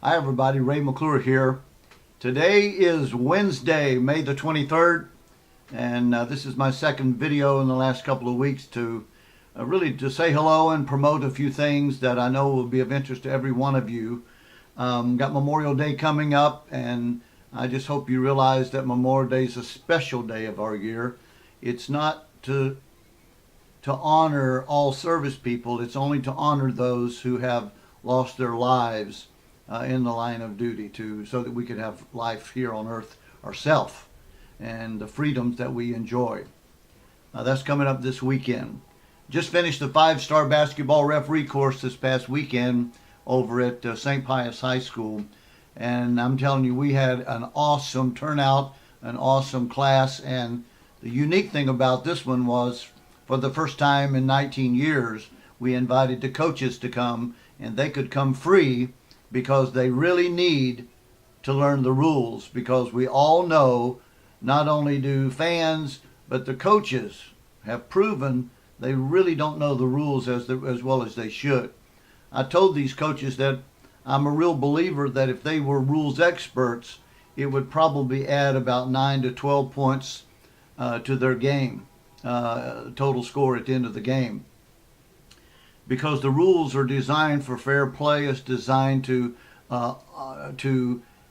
Hi everybody, Ray McClure here. Today is Wednesday, May the 23rd, and this is my second video in the last couple of weeks to really to say hello and promote a few things that I know will be of interest to every one of you. Got Memorial Day coming up, and I just hope you realize that Memorial Day is a special day of our year. It's not to honor all service people, it's only to honor those who have lost their lives in the line of duty so that we could have life here on earth ourselves and the freedoms that we enjoy. That's coming up this weekend. Just finished the 5-star basketball referee course this past weekend over at St. Pius High School, and I'm telling you, we had an awesome turnout, an awesome class, and the unique thing about this one was, for the first time in 19 years, we invited the coaches to come, and they could come free because they really need to learn the rules, because we all know, not only do fans, but the coaches have proven they really don't know the rules as well as they should. I told these coaches that I'm a real believer that if they were rules experts, it would probably add about 9 to 12 points to their game, total score at the end of the game. Because the rules are designed for fair play. It's designed to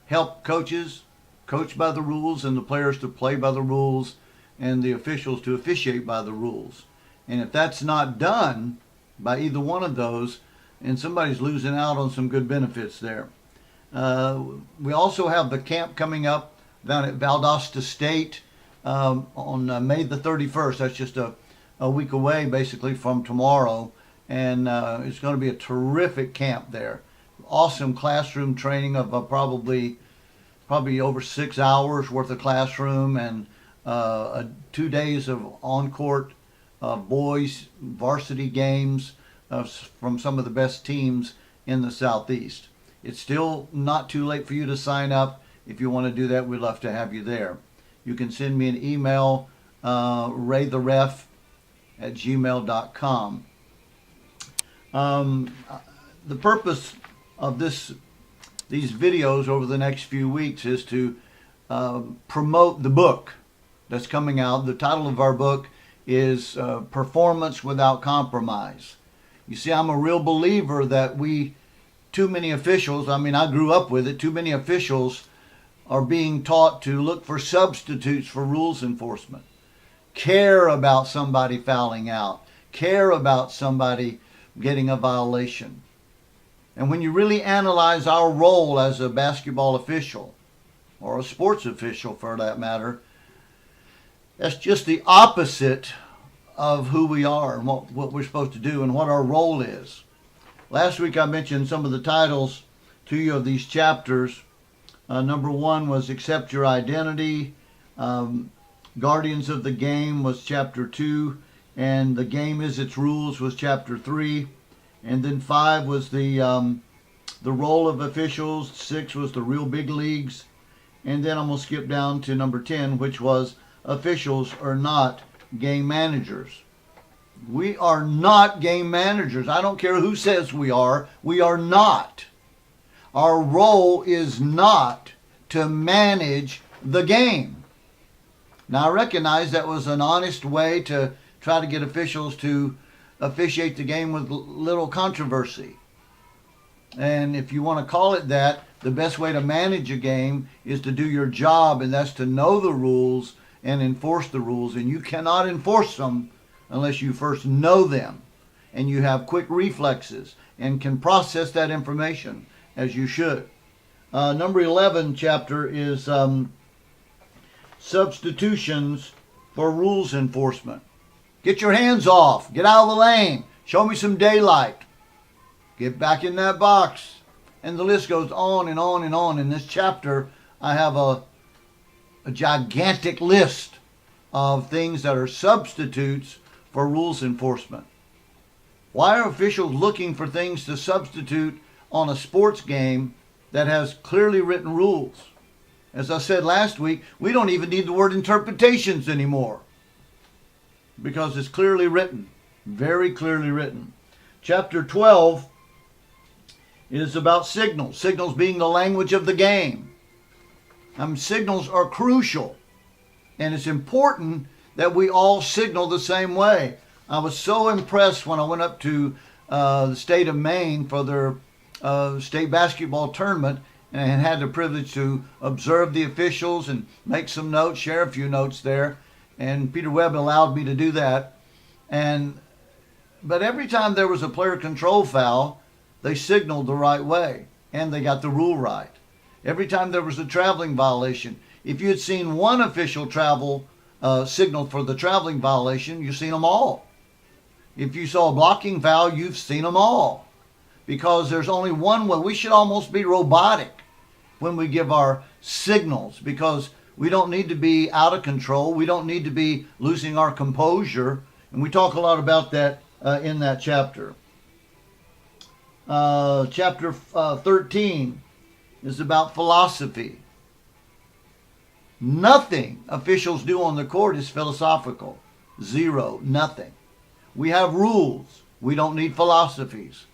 help coaches coach by the rules, and the players to play by the rules, and the officials to officiate by the rules. And if that's not done by either one of those, and somebody's losing out on some good benefits there. We also have the camp coming up down at Valdosta State on May the 31st. That's just a week away, basically, from tomorrow. And it's going to be a terrific camp there. Awesome classroom training of probably over 6 hours worth of classroom, and 2 days of on-court boys varsity games from some of the best teams in the Southeast. It's still not too late for you to sign up. If you want to do that, we'd love to have you there. You can send me an email, raytheref@gmail.com. The purpose of these videos over the next few weeks is to promote the book that's coming out. The title of our book is Performance Without Compromise. You see, I'm a real believer that too many officials, I grew up with it, too many officials are being taught to look for substitutes for rules enforcement, care about somebody fouling out, care about somebody getting a violation. And when you really analyze our role as a basketball official, or a sports official for that matter, that's just the opposite of who we are and what we're supposed to do and what our role is. Last week I mentioned some of the titles to you of these chapters. Number 1 was Accept Your Identity. Guardians of the Game was chapter 2. And The Game Is Its Rules was chapter 3. And then 5 was the role of officials. 6 was the real big leagues. And then I'm going to skip down to number 10, which was officials are not game managers. We are not game managers. I don't care who says we are. We are not. Our role is not to manage the game. Now, I recognize that was an honest way to try to get officials to officiate the game with little controversy. And if you want to call it that, the best way to manage a game is to do your job, and that's to know the rules and enforce the rules. And you cannot enforce them unless you first know them, and you have quick reflexes and can process that information as you should. Number 11 chapter is substitutions for rules enforcement. Get your hands off. Get out of the lane. Show me some daylight. Get back in that box. And the list goes on and on and on. In this chapter, I have a gigantic list of things that are substitutes for rules enforcement. Why are officials looking for things to substitute on a sports game that has clearly written rules? As I said last week, we don't even need the word interpretations anymore, because it's clearly written, very clearly written. Chapter 12 It is about signals. Signals being the language of the game. Signals are crucial. And it's important that we all signal the same way. I was so impressed when I went up to the state of Maine for their state basketball tournament and had the privilege to observe the officials and make some notes, share a few notes there. And Peter Webb allowed me to do that. But every time there was a player control foul, they signaled the right way and they got the rule right. Every time there was a traveling violation, if you had seen one official signal for the traveling violation, you've seen them all. If you saw a blocking foul, you've seen them all. Because there's only one way. We should almost be robotic when we give our signals, because we don't need to be out of control. We don't need to be losing our composure. And we talk a lot about that in that chapter. Chapter 13 is about philosophy. Nothing officials do on the court is philosophical. Zero. Nothing. We have rules. We don't need philosophies.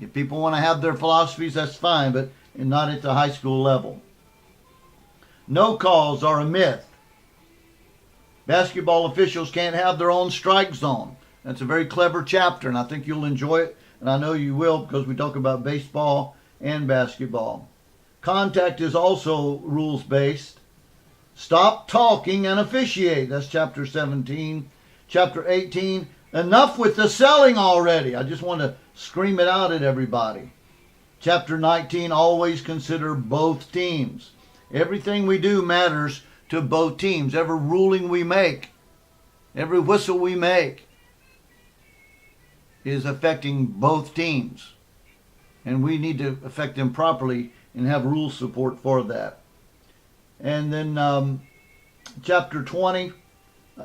If people want to have their philosophies, that's fine, but not at the high school level. No calls are a myth. Basketball officials can't have their own strike zone. That's a very clever chapter, and I think you'll enjoy it, and I know you will, because we talk about baseball and basketball. Contact is also rules-based. Stop talking and officiate. That's chapter 17. Chapter 18, enough with the selling already. I just want to scream it out at everybody. Chapter 19, always consider both teams. Everything we do matters to both teams. Every ruling we make, every whistle we make is affecting both teams. And we need to affect them properly and have rule support for that. And then chapter 20,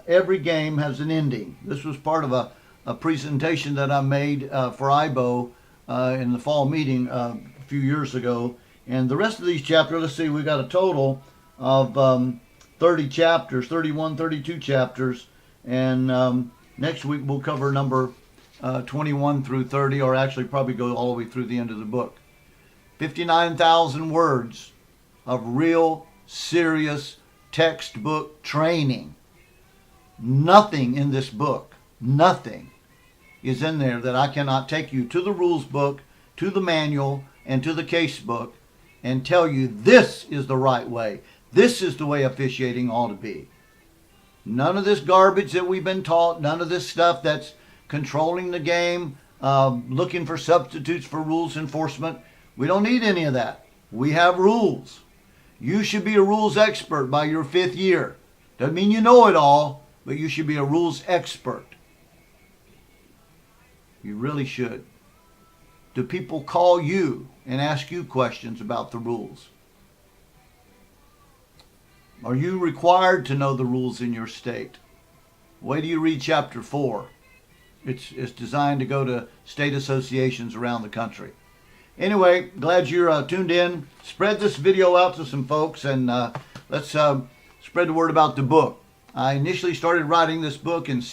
every game has an ending. This was part of a presentation that I made for IBO in the fall meeting a few years ago. And the rest of these chapters, let's see, we got a total of 30 chapters, 31, 32 chapters. And next week we'll cover number 21 through 30, or actually probably go all the way through the end of the book. 59,000 words of real, serious textbook training. Nothing in this book, nothing is in there that I cannot take you to the rules book, to the manual, and to the case book and tell you this is the right way. This is the way officiating ought to be. None of this garbage that we've been taught, none of this stuff that's controlling the game, looking for substitutes for rules enforcement. We don't need any of that. We have rules. You should be a rules expert by your 5th year. Doesn't mean you know it all, but you should be a rules expert. You really should. Do people call you and ask you questions about the rules? Are you required to know the rules in your state? Wait till you read chapter 4. It's designed to go to state associations around the country. Anyway, glad you're tuned in. Spread this video out to some folks, and let's spread the word about the book. I initially started writing this book, and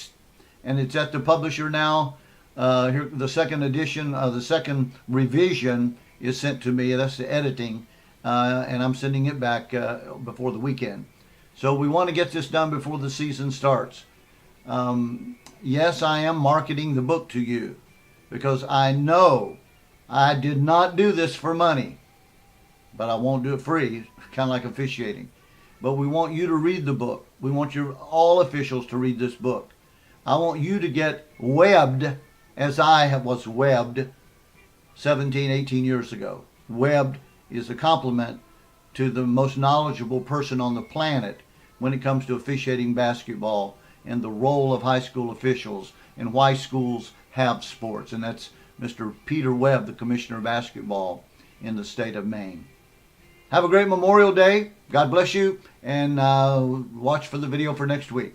it's at the publisher now. Here, the second edition, the second revision is sent to me. That's the editing, and I'm sending it back before the weekend. So we want to get this done before the season starts. Yes, I am marketing the book to you because I know I did not do this for money, but I won't do it free, kind of like officiating. But we want you to read the book. We want all officials to read this book. I want you to get webbed as I was webbed 17, 18 years ago. Webbed is a compliment to the most knowledgeable person on the planet when it comes to officiating basketball and the role of high school officials and why schools have sports. And that's Mr. Peter Webb, the Commissioner of Basketball in the state of Maine. Have a great Memorial Day. God bless you, and watch for the video for next week.